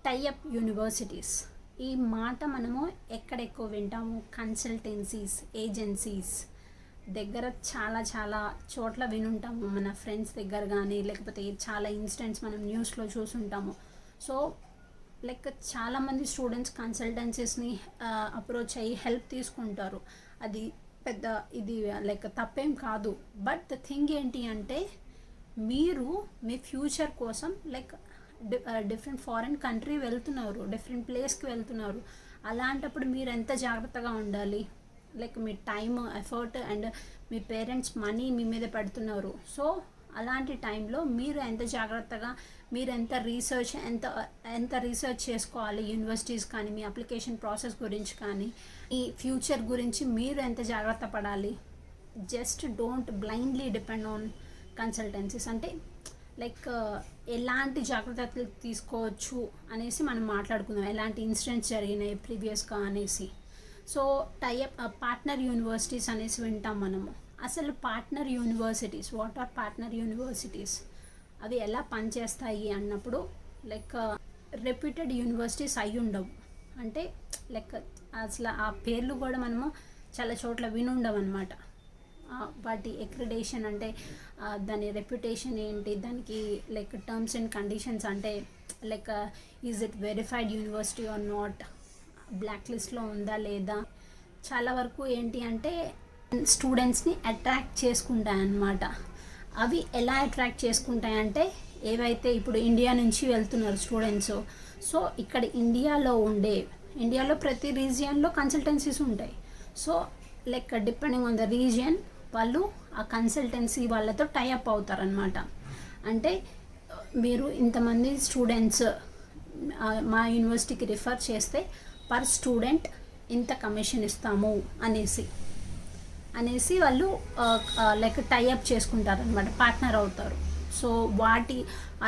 Tie up universities ఈ మాట మనము ఎక్కడ ఎక్కువ వింటాము? కన్సల్టెన్సీస్, ఏజెన్సీస్ దగ్గర చాలా చాలా చోట్ల వినుంటాము. మన ఫ్రెండ్స్ దగ్గర కానీ లేకపోతే చాలా ఇన్సిడెంట్స్ మనం న్యూస్లో చూసుంటాము. సో చాలామంది స్టూడెంట్స్ కన్సల్టెన్సీస్ని అప్రోచ్ అయ్యి హెల్ప్ తీసుకుంటారు. అది పెద్ద ఇది తప్పేం కాదు. బట్ ద థింగ్ ఏంటి అంటే మీరు మీ ఫ్యూచర్ కోసం డిఫరెంట్ ఫారిన్ కంట్రీ వెళ్తున్నారు, డిఫరెంట్ ప్లేస్కి వెళ్తున్నారు. అలాంటప్పుడు మీరు ఎంత జాగ్రత్తగా ఉండాలి? మీ టైమ్, ఎఫర్ట్ అండ్ మీ పేరెంట్స్ మనీ మీ మీద పెడుతున్నారు. సో అలాంటి టైంలో మీరు ఎంత జాగ్రత్తగా, మీరు ఎంత రీసెర్చ్ చేసుకోవాలి యూనివర్సిటీస్ కానీ, మీ అప్లికేషన్ ప్రాసెస్ గురించి కానీ, ఈ ఫ్యూచర్ గురించి మీరు ఎంత జాగ్రత్త పడాలి. Just don't blindly depend on consultancies. అంటే ఎలాంటి జాగ్రత్తలు తీసుకోవచ్చు అనేసి మనం మాట్లాడుకుందాం. ఎలాంటి ఇన్సిడెంట్స్ జరిగినాయి ప్రీవియస్గా అనేసి. సో టైఅప్ పార్ట్నర్ యూనివర్సిటీస్ అనేసి వింటాం మనము. అసలు partner universities, what are partner universities, అవి ఎలా పనిచేస్తాయి అన్నప్పుడు రెప్యూటెడ్ యూనివర్సిటీస్ అయి ఉండవు. అంటే అసలు ఆ పేర్లు కూడా మనము చాలా చోట్ల వినుండవు అనమాట. వాటి అక్రిడేషన్ అంటే దాని రెప్యుటేషన్ ఏంటి, దానికి టర్మ్స్ అండ్ కండిషన్స్ అంటే is it verified university or not, black లిస్ట్లో ఉందా లేదా. చాలా వరకు ఏంటి అంటే స్టూడెంట్స్ని అట్రాక్ట్ చేసుకుంటాయి అన్నమాట. అవి ఎలా అట్రాక్ట్ చేసుకుంటాయంటే, ఏవైతే ఇప్పుడు ఇండియా నుంచి వెళ్తున్నారు స్టూడెంట్స్, సో ఇక్కడ ఇండియాలో ప్రతి రీజియన్లో కన్సల్టెన్సీస్ ఉంటాయి. So depending on the region వాళ్ళు ఆ కన్సల్టెన్సీ వాళ్ళతో టైఅప్ అవుతారనమాట. అంటే మీరు ఇంతమంది స్టూడెంట్స్ మా యూనివర్సిటీకి రిఫర్ చేస్తే పర్ స్టూడెంట్ ఇంత కమిషన్ ఇస్తాము అనేసి వాళ్ళు టైఅప్ చేసుకుంటారనమాట, పార్ట్నర్ అవుతారు. సో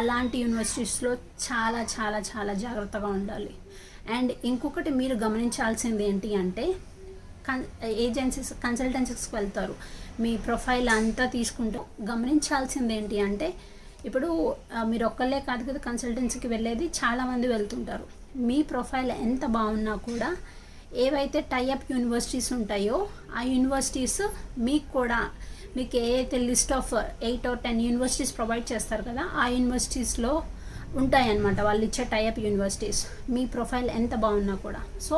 అలాంటి యూనివర్సిటీస్లో చాలా చాలా చాలా జాగ్రత్తగా ఉండాలి. అండ్ ఇంకొకటి మీరు గమనించాల్సింది ఏంటి అంటే, కన్సల్టెన్సీస్కి వెళ్తారు, మీ ప్రొఫైల్ అంతా తీసుకుంటూ గమనించాల్సింది ఏంటి అంటే, ఇప్పుడు మీరు ఒక్కళ్ళే కాదు కదా కన్సల్టెన్సీకి వెళ్ళేది, చాలామంది వెళ్తుంటారు. మీ ప్రొఫైల్ ఎంత బాగున్నా కూడా ఏవైతే టైఅప్ యూనివర్సిటీస్ ఉంటాయో ఆ యూనివర్సిటీస్ మీకు ఏదైతే list of 8 or 10 universities provide చేస్తారు కదా, ఆ యూనివర్సిటీస్లో ఉంటాయన్నమాట వాళ్ళు ఇచ్చే టైఅప్ యూనివర్సిటీస్, మీ ప్రొఫైల్ ఎంత బాగున్నా కూడా. సో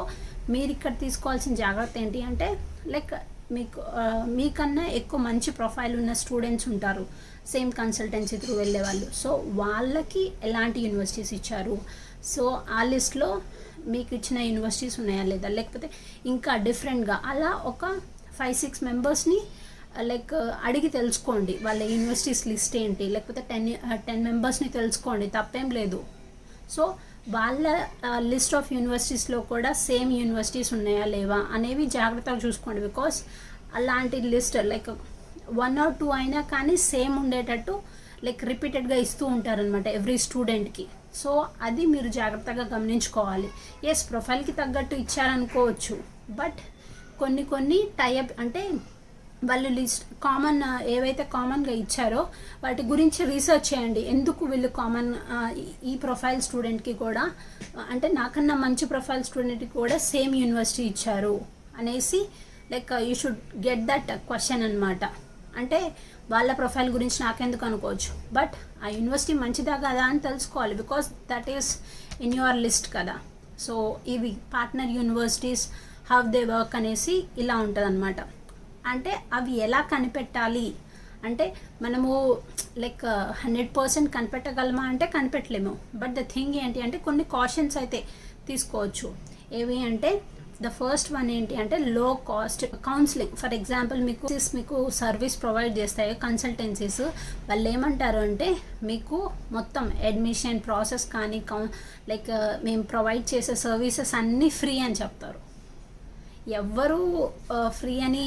మీరు ఇక్కడ తీసుకోవాల్సిన జాగ్రత్త ఏంటి అంటే, మీకన్నా ఎక్కువ మంచి ప్రొఫైల్ ఉన్న స్టూడెంట్స్ ఉంటారు సేమ్ కన్సల్టెన్సీ త్రూ వెళ్ళే వాళ్ళు. సో వాళ్ళకి ఎలాంటి యూనివర్సిటీస్ ఇచ్చారు, సో ఆ లిస్ట్లో మీకు ఇచ్చిన యూనివర్సిటీస్ ఉన్నాయా లేదా, లేకపోతే ఇంకా డిఫరెంట్గా అలా ఒక 5-6 మెంబర్స్ని అడిగి తెలుసుకోండి వాళ్ళ యూనివర్సిటీస్ లిస్ట్ ఏంటి, లేకపోతే 10 మెంబర్స్ని తెలుసుకోండి, తప్పేం లేదు. సో వాళ్ళ లిస్ట్ ఆఫ్ యూనివర్సిటీస్లో కూడా సేమ్ యూనివర్సిటీస్ ఉన్నాయా లేవా అనేవి జాగ్రత్తగా చూసుకోండి. బికాస్ అలాంటి లిస్ట్ 1 or 2 అయినా కానీ సేమ్ ఉండేటట్టు రిపీటెడ్గా ఇస్తూ ఉంటారనమాట ఎవ్రీ స్టూడెంట్కి. సో అది మీరు జాగ్రత్తగా గమనించుకోవాలి. ఎస్, ప్రొఫైల్కి తగ్గట్టు ఇచ్చారనుకోవచ్చు, బట్ కొన్ని టైఅప్ అంటే వాళ్ళు లిస్ట్ ఏవైతే కామన్గా ఇచ్చారో వాటి గురించి రీసెర్చ్ చేయండి. ఎందుకు వీళ్ళు ఈ ప్రొఫైల్ స్టూడెంట్కి కూడా, అంటే నాకన్నా మంచి ప్రొఫైల్ స్టూడెంట్కి కూడా సేమ్ యూనివర్సిటీ ఇచ్చారు అనేసి you should get that question అనమాట. అంటే వాళ్ళ ప్రొఫైల్ గురించి నాకెందుకు అనుకోవచ్చు, బట్ ఆ యూనివర్సిటీ మంచిదా కదా అని తెలుసుకోవాలి. Because that is in your list కదా. సో ఇవి partner universities, how they work అనేసి ఇలా ఉంటుంది అనమాట. అంటే అవి ఎలా కనిపెట్టాలి అంటే, మనము 100% కనిపెట్టగలమా అంటే కనిపెట్టలేము. బట్ ద థింగ్ ఏంటి అంటే కొన్ని కాషన్స్ అయితే తీసుకోవచ్చు. ఏవి అంటే, ద ఫస్ట్ వన్ ఏంటి అంటే లో కాస్ట్ కౌన్సిలింగ్. ఫర్ ఎగ్జాంపుల్ మీకు సర్వీస్ ప్రొవైడ్ చేస్తాయి కన్సల్టెన్సీస్. వాళ్ళు ఏమంటారు అంటే, మీకు మొత్తం అడ్మిషన్ ప్రాసెస్ కానీ మేము ప్రొవైడ్ చేసే సర్వీసెస్ అన్నీ ఫ్రీ అని చెప్తారు. ఎవ్వరూ ఫ్రీ అని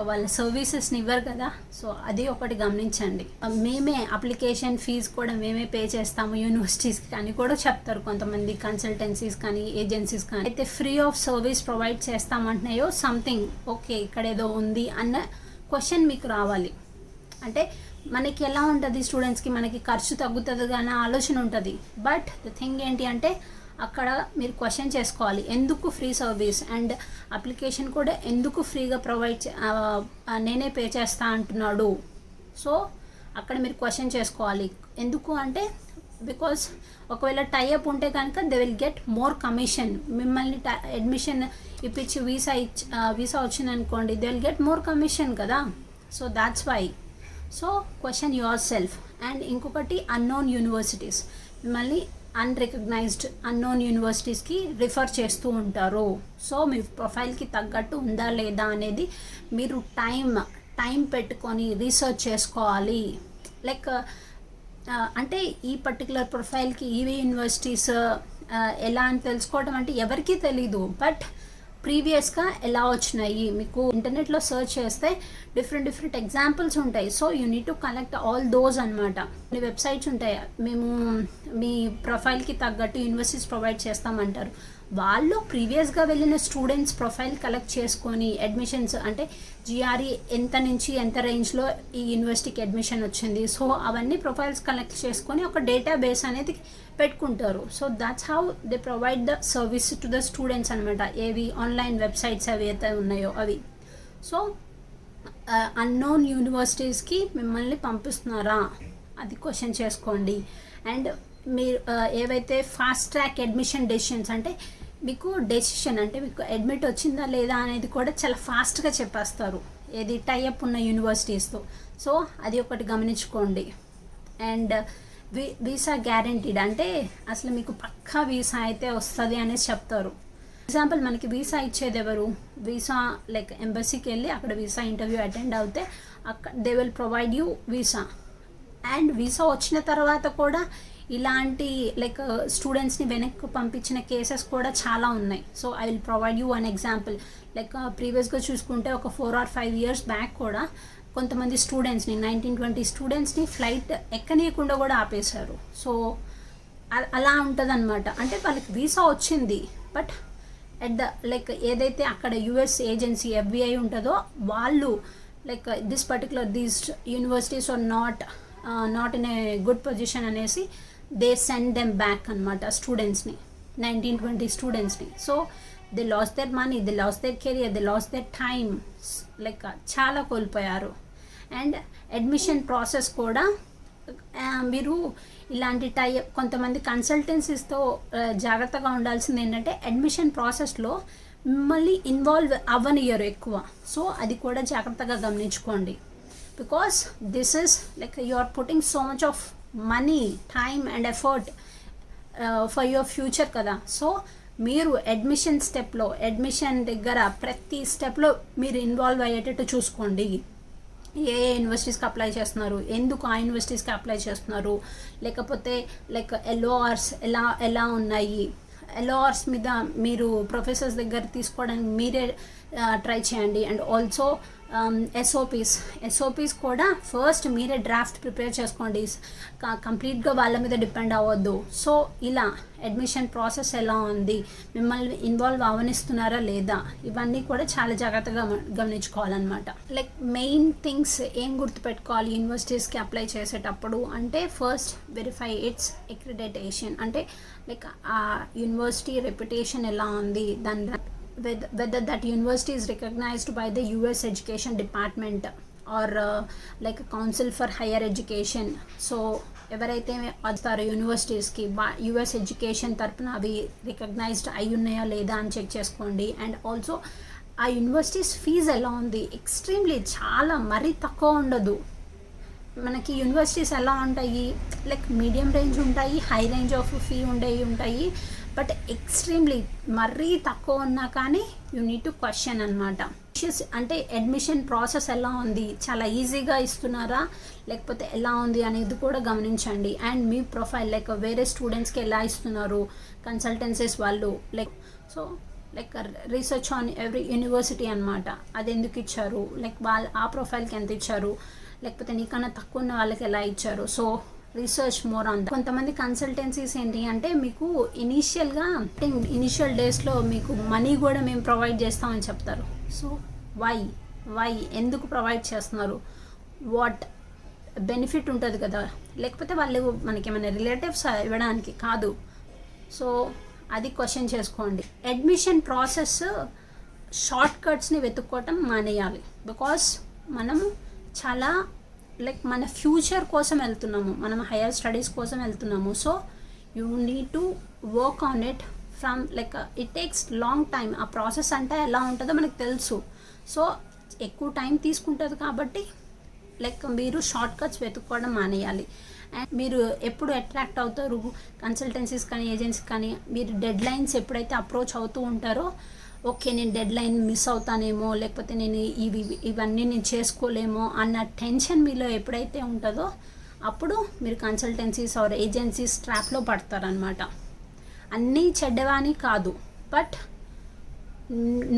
వాళ్ళ సర్వీసెస్ని ఇవ్వరు కదా. సో అది ఒకటి గమనించండి. మేమే అప్లికేషన్ ఫీజు కూడా మేమే పే చేస్తాము యూనివర్సిటీస్కి అని కూడా చెప్తారు కొంతమంది కన్సల్టెన్సీస్ కానీ ఏజెన్సీస్ కానీ. అయితే ఫ్రీ ఆఫ్ సర్వీస్ ప్రొవైడ్ చేస్తామంటున్నాయో సంథింగ్ ఓకే ఇక్కడ ఏదో ఉంది అన్న క్వశ్చన్ మీకు రావాలి. అంటే మనకి ఎలా ఉంటుంది, స్టూడెంట్స్కి మనకి ఖర్చు తగ్గుతుంది కానీ ఆలోచన ఉంటుంది. బట్ ద థింగ్ ఏంటి అంటే అక్కడ మీరు క్వశ్చన్ చేసుకోవాలి, ఎందుకు ఫ్రీ సర్వీస్ అండ్ అప్లికేషన్ కూడా ఎందుకు ఫ్రీగా నేనే పే చేస్తా అంటున్నాడు. సో అక్కడ మీరు క్వశ్చన్ చేసుకోవాలి. ఎందుకు అంటే బికాస్ ఒకవేళ టైఅప్ ఉంటే కనుక they will get more commission. మిమ్మల్ని అడ్మిషన్ ఇప్పించి వీసా వచ్చింది అనుకోండి, they will get more commission కదా. So that's why. So question your self and unknown universities, మిమ్మల్ని అన్రికగ్నైజ్డ్ అన్నోన్ యూనివర్సిటీస్కి రిఫర్ చేస్తూ ఉంటారు. సో మీ ప్రొఫైల్కి తగ్గట్టు ఉందా లేదా అనేది మీరు టైం పెట్టుకొని రీసెర్చ్ చేసుకోవాలి. లైక్ అంటే ఈ పర్టికులర్ ప్రొఫైల్కి ఈవీ యూనివర్సిటీస్ ఎలా అని తెలుసుకోవడం అంటే ఎవరికీ తెలీదు, బట్ ప్రీవియస్గా ఎలా వచ్చినాయి మీకు ఇంటర్నెట్లో సర్చ్ చేస్తే డిఫరెంట్ ఎగ్జాంపుల్స్ ఉంటాయి. So you need to collect all those అనమాట. కొన్ని వెబ్సైట్స్ ఉంటాయి, మేము మీ ప్రొఫైల్కి తగ్గట్టు యూనివర్సిటీస్ ప్రొవైడ్ చేస్తామంటారు. వాళ్ళు ప్రీవియస్గా వెళ్ళిన స్టూడెంట్స్ ప్రొఫైల్ కలెక్ట్ చేసుకొని అడ్మిషన్స్ అంటే జిఆర్ఈ ఎంత నుంచి ఎంత రేంజ్లో ఈ యూనివర్సిటీకి అడ్మిషన్ వచ్చింది, సో అవన్నీ ప్రొఫైల్స్ కలెక్ట్ చేసుకొని ఒక డేటాబేస్ అనేది పెట్టుకుంటారు. So that's how they provide the service to the students అనమాట. ఏవి ఆన్లైన్ వెబ్సైట్స్ అవి అయితే ఉన్నాయో అవి. సో అన్నోన్ యూనివర్సిటీస్కి మిమ్మల్ని పంపిస్తున్నారా అది క్వశ్చన్ చేసుకోండి. అండ్ మీరు ఏవైతే ఫాస్ట్ ట్రాక్ అడ్మిషన్ డెసిషన్స్ అంటే మీకు డెసిషన్ అంటే మీకు అడ్మిట్ వచ్చిందా లేదా అనేది కూడా చాలా ఫాస్ట్గా చెప్పేస్తారు, ఏది టైఅప్ ఉన్న యూనివర్సిటీస్తో. సో అది ఒకటి గమనించుకోండి. అండ్ వీసా గ్యారంటీడ్ అంటే అసలు మీకు పక్కా వీసా అయితే వస్తుంది అనేసి చెప్తారు. ఎగ్జాంపుల్ మనకి వీసా ఇచ్చేది ఎవరు, వీసా లైక్ ఎంబసీకి వెళ్ళి అక్కడ వీసా ఇంటర్వ్యూ అటెండ్ అవుతే అక్కడ they will provide you visa. And visa వచ్చిన తర్వాత కూడా ఇలాంటి లైక్ స్టూడెంట్స్ని వెనక్కి పంపించిన కేసెస్ కూడా చాలా ఉన్నాయి. So I will provide you one example. Like ప్రీవియస్గా చూసుకుంటే ఒక 4 or 5 years బ్యాక్ కూడా కొంతమంది స్టూడెంట్స్ని 19-20 స్టూడెంట్స్ని ఫ్లైట్ ఎక్కనీయకుండా కూడా ఆపేశారు. సో అలా ఉంటుంది అనమాట. అంటే వాళ్ళకి వీసా వచ్చింది, బట్ ఎట్ ద లైక్ ఏదైతే అక్కడ యుఎస్ ఏజెన్సీ FBI ఉంటుందో వాళ్ళు like this particular these universities are not in a good position అనేసి దే సెండ్ దెమ్ బ్యాక్ అనమాట స్టూడెంట్స్ని, 19-20 స్టూడెంట్స్ని. So they lose their money, they lose their career, they lose their time, like చాలా కోల్పోయారు. And admission process కూడా మీరు ఇలాంటి కొంతమంది కన్సల్టెన్సీస్తో జాగ్రత్తగా ఉండాల్సింది ఏంటంటే అడ్మిషన్ ప్రాసెస్లో మిమ్మల్ని ఇన్వాల్వ్ అవ్వనియరు ఎక్కువ. సో అది కూడా జాగ్రత్తగా గమనించుకోండి. Because this is like you are putting so much of money, time and effort for your future కదా. సో మీరు అడ్మిషన్ స్టెప్లో అడ్మిషన్ దగ్గర ప్రతి స్టెప్లో మీరు ఇన్వాల్వ్ అయ్యేటట్టు చూసుకోండి. ఏ యూనివర్సిటీస్కి అప్లై చేస్తున్నారు, ఎందుకు ఆ యూనివర్సిటీస్కి అప్లై చేస్తున్నారు, లేకపోతే లైక్ LORs ఎలా ఉన్నాయి, LORs మీద మీరు ప్రొఫెసర్స్ దగ్గర తీసుకోవడానికి మీరే ట్రై చేయండి. అండ్ ఆల్సో SOPs కూడా ఫస్ట్ మీరే డ్రాఫ్ట్ ప్రిపేర్ చేసుకోండి, కంప్లీట్గా వాళ్ళ మీద డిపెండ్ అవ్వద్దు. సో ఇలా అడ్మిషన్ ప్రాసెస్ ఎలా ఉంది, మిమ్మల్ని ఇన్వాల్వ్ అవనిస్తున్నారా లేదా, ఇవన్నీ కూడా చాలా జాగ్రత్తగా గమనించుకోవాలన్నమాట. లైక్ మెయిన్ థింగ్స్ ఏం గుర్తుపెట్టుకోవాలి యూనివర్సిటీస్కి అప్లై చేసేటప్పుడు అంటే ఫస్ట్ వెరిఫై ఇట్స్ అక్రిడిటేషన్. అంటే లైక్ ఆ యూనివర్సిటీ రెప్యుటేషన్ ఎలా ఉంది, దాని whether that university is recognized by the US Education Department or like a Council for Higher Education. So ఎవరైతే వస్తారో యూనివర్సిటీస్కి US ఎడ్యుకేషన్ తరపున అవి రికగ్నైజ్డ్ అయి ఉన్నాయా లేదా అని చెక్ చేసుకోండి. అండ్ ఆల్సో ఆ యూనివర్సిటీస్ ఫీజు ఎలా ఉంది, ఎక్స్ట్రీమ్లీ చాలా మరీ తక్కువ ఉండదు. మనకి యూనివర్సిటీస్ ఎలా ఉంటాయి, లైక్ మీడియం రేంజ్ ఉంటాయి, హై రేంజ్ ఆఫ్ ఫీ ఉంటాయి, బట్ ఎక్స్ట్రీమ్లీ మరీ తక్కువ ఉన్నా కానీ యూ నీడ్ టు క్వశ్చన్ అనమాట. అంటే అడ్మిషన్ ప్రాసెస్ ఎలా ఉంది, చాలా ఈజీగా ఇస్తున్నారా లేకపోతే ఎలా ఉంది అనేది కూడా గమనించండి. అండ్ మీ ప్రొఫైల్ లైక్ వేరే స్టూడెంట్స్కి ఎలా ఇస్తున్నారు కన్సల్టెన్సీస్ వాళ్ళు, like research on every university అనమాట. అది ఎందుకు ఇచ్చారు, లైక్ ఆ ప్రొఫైల్కి ఎంత ఇచ్చారు, లేకపోతే నీకన్నా తక్కువ ఉన్న వాళ్ళకి ఎలా ఇచ్చారు. So research more on. కొంతమంది కన్సల్టెన్సీస్ ఏంటి అంటే మీకు ఇనిషియల్ డేస్లో మీకు మనీ కూడా మేము ప్రొవైడ్ చేస్తామని చెప్తారు. సో వై ఎందుకు ప్రొవైడ్ చేస్తున్నారు, వాట్ బెనిఫిట్ ఉంటుంది కదా, లేకపోతే వాళ్ళు మనకి ఏమైనా రిలేటివ్స్ ఇవ్వడానికి కాదు. సో అది క్వశ్చన్ చేసుకోండి. అడ్మిషన్ ప్రాసెస్ షార్ట్ కట్స్ని వెతుక్కోవటం మానేయాలి. బికాస్ మనము చాలా లైక్ మన ఫ్యూచర్ కోసం వెళ్తున్నాము, మనం హైయర్ స్టడీస్ కోసం వెళ్తున్నాము. So you need to work on it from like it takes long time. ఆ ప్రాసెస్ అంటే ఎలా ఉంటుందో మనకు తెలుసు. సో ఎక్కువ టైం తీసుకుంటుంది కాబట్టి లైక్ మీరు షార్ట్ కట్స్ వెతుక్కోవడం మానేయాలి. అండ్ మీరు ఎప్పుడు అట్రాక్ట్ అవుతారు కన్సల్టెన్సీస్ కానీ ఏజెన్సీ కానీ, మీరు డెడ్ లైన్స్ ఎప్పుడైతే అప్రోచ్ అవుతూ ఉంటారో, ఓకే నేను డెడ్ లైన్ మిస్ అవుతానేమో, లేకపోతే నేను ఇవన్నీ నేను చేసుకోలేమో అన్న టెన్షన్ మీలో ఎప్పుడైతే ఉంటుందో అప్పుడు మీరు కన్సల్టెన్సీస్ ఆర్ ఏజెన్సీస్ ట్రాప్లో పడతారనమాట. అన్నీ చెడ్డవాని కాదు, బట్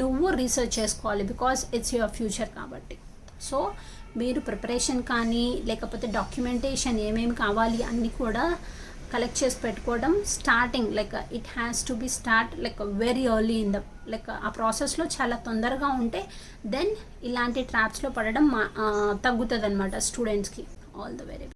నువ్వు రీసెర్చ్ చేసుకోవాలి బికాస్ ఇట్స్ యువర్ ఫ్యూచర్ కాబట్టి. సో మీరు ప్రిపరేషన్ కానీ లేకపోతే డాక్యుమెంటేషన్ ఏమేమి కావాలి అన్నీ కూడా కలెక్ట్ చేసి పెట్టుకోవడం starting like it has to be start like very early in the like ఆ ప్రాసెస్లో చాలా తొందరగా ఉంటే దెన్ ఇలాంటి ట్రాప్స్లో పడడం తగ్గుతుంది అనమాట స్టూడెంట్స్కి. All the very